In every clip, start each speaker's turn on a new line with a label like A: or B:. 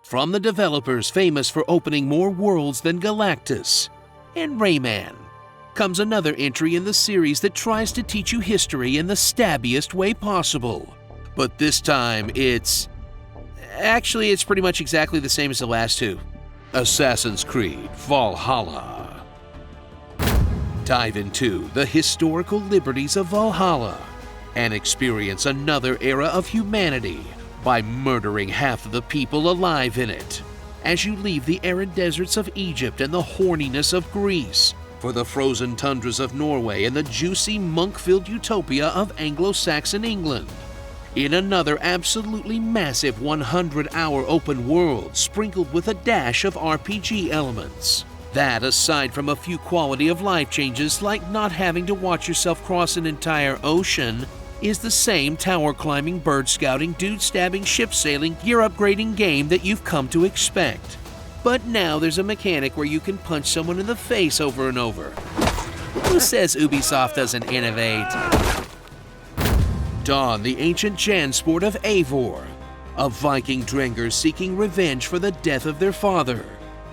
A: From the developers famous for opening more worlds than Galactus and Rayman, comes another entry in the series that tries to teach you history in the stabbiest way possible. But this time it's pretty much exactly the same as the last two. Assassin's Creed Valhalla. Dive into the historical liberties of Valhalla and experience another era of humanity by murdering half of the people alive in it as you leave the arid deserts of Egypt and the horniness of Greece for the frozen tundras of Norway and the juicy monk-filled utopia of Anglo-Saxon England. In another absolutely massive 100-hour open world sprinkled with a dash of RPG elements. That, aside from a few quality-of-life changes like not having to watch yourself cross an entire ocean, is the same tower-climbing, bird-scouting, dude-stabbing, ship-sailing, gear-upgrading game that you've come to expect. But now there's a mechanic where you can punch someone in the face over and over. Who says Ubisoft doesn't innovate? Dionne, the ancient Jansport of Eivor, a Viking Drenger seeking revenge for the death of their father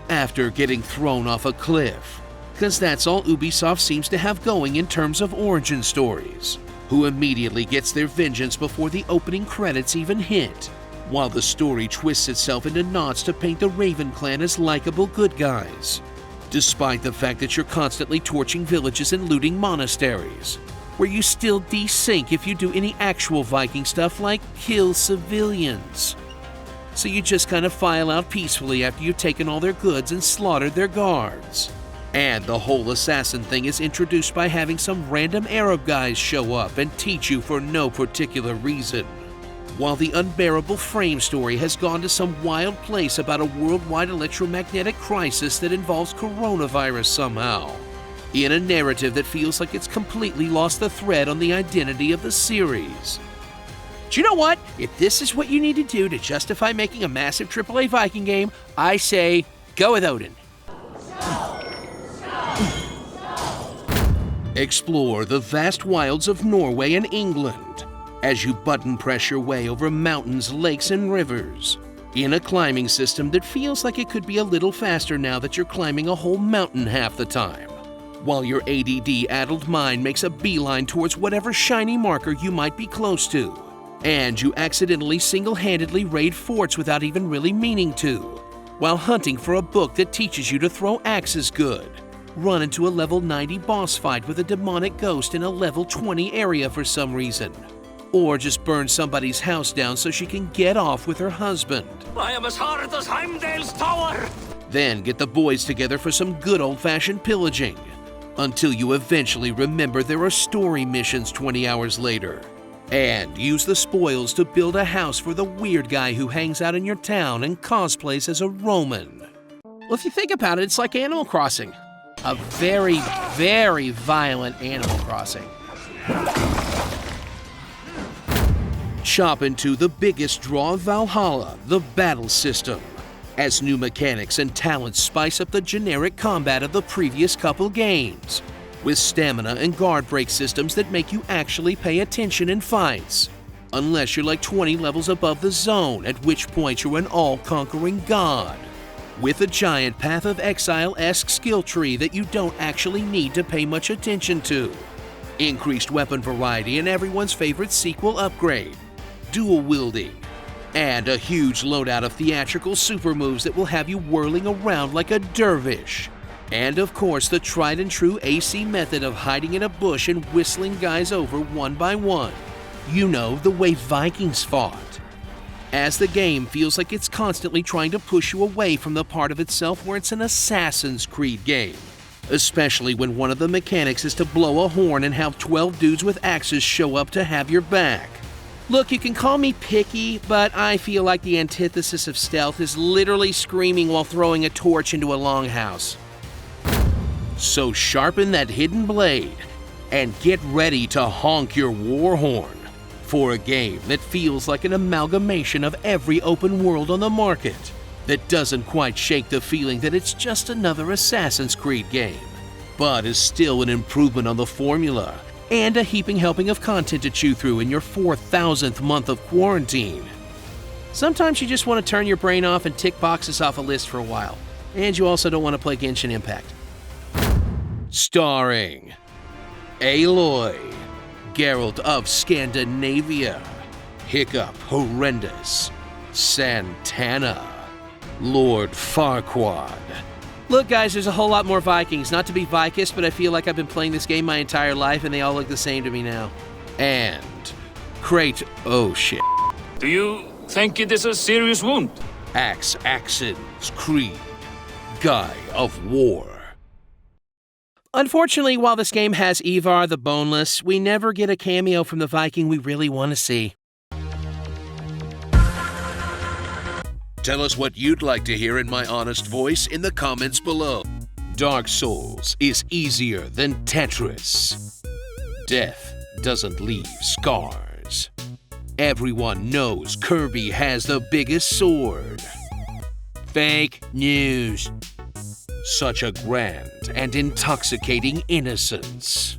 A: after getting thrown off a cliff. Because that's all Ubisoft seems to have going in terms of origin stories. Who immediately gets their vengeance before the opening credits even hit, while the story twists itself into knots to paint the Raven clan as likable good guys, despite the fact that you're constantly torching villages and looting monasteries, where you still desync if you do any actual Viking stuff like kill civilians. So you just kind of file out peacefully after you've taken all their goods and slaughtered their guards. And the whole assassin thing is introduced by having some random Arab guys show up and teach you for no particular reason. While the unbearable frame story has gone to some wild place about a worldwide electromagnetic crisis that involves coronavirus somehow, in a narrative that feels like it's completely lost the thread on the identity of the series. Do you know what? If this is what you need to do to justify making a massive AAA Viking game, I say go with Odin. Explore the vast wilds of Norway and England as you button press your way over mountains, lakes, and rivers in a climbing system that feels like it could be a little faster now that you're climbing a whole mountain half the time, while your ADD-addled mind makes a beeline towards whatever shiny marker you might be close to, and you accidentally single-handedly raid forts without even really meaning to, while hunting for a book that teaches you to throw axes good, run into a level 90 boss fight with a demonic ghost in a level 20 area for some reason, or just burn somebody's house down so she can get off with her husband.
B: I am as hard as Heimdall's tower!
A: Then get the boys together for some good old-fashioned pillaging, until you eventually remember there are story missions 20 hours later, and use the spoils to build a house for the weird guy who hangs out in your town and cosplays as a Roman. Well, if you think about it, it's like Animal Crossing. A very, very violent Animal Crossing. Chop into the biggest draw of Valhalla, the battle system, as new mechanics and talents spice up the generic combat of the previous couple games, with stamina and guard break systems that make you actually pay attention in fights, unless you're like 20 levels above the zone, at which point you're an all-conquering god, with a giant Path of Exile-esque skill tree that you don't actually need to pay much attention to, increased weapon variety and everyone's favorite sequel upgrade, dual wielding, and a huge loadout of theatrical super moves that will have you whirling around like a dervish. And of course, the tried and true AC method of hiding in a bush and whistling guys over one by one. You know, the way Vikings fought. As the game feels like it's constantly trying to push you away from the part of itself where it's an Assassin's Creed game. Especially when one of the mechanics is to blow a horn and have 12 dudes with axes show up to have your back. Look, you can call me picky, but I feel like the antithesis of stealth is literally screaming while throwing a torch into a longhouse. So sharpen that hidden blade and get ready to honk your war horn for a game that feels like an amalgamation of every open world on the market that doesn't quite shake the feeling that it's just another Assassin's Creed game, but is still an improvement on the formula and a heaping helping of content to chew through in your 4,000th month of quarantine. Sometimes you just want to turn your brain off and tick boxes off a list for a while. And you also don't want to play Genshin Impact. Starring Aloy, Geralt of Scandinavia, Hiccup Horrendous, Santana, Lord Farquaad. Look guys, there's a whole lot more Vikings. Not to be Vikist, but I feel like I've been playing this game my entire life and they all look the same to me now. And oh shit.
B: Do you think it is a serious wound?
A: Axon's Creed, Guy of War. Unfortunately, while this game has Ivar the Boneless, we never get a cameo from the Viking we really want to see. Tell us what you'd like to hear in my honest voice in the comments below. Dark Souls is easier than Tetris. Death doesn't leave scars. Everyone knows Kirby has the biggest sword. Fake news. Such a grand and intoxicating innocence.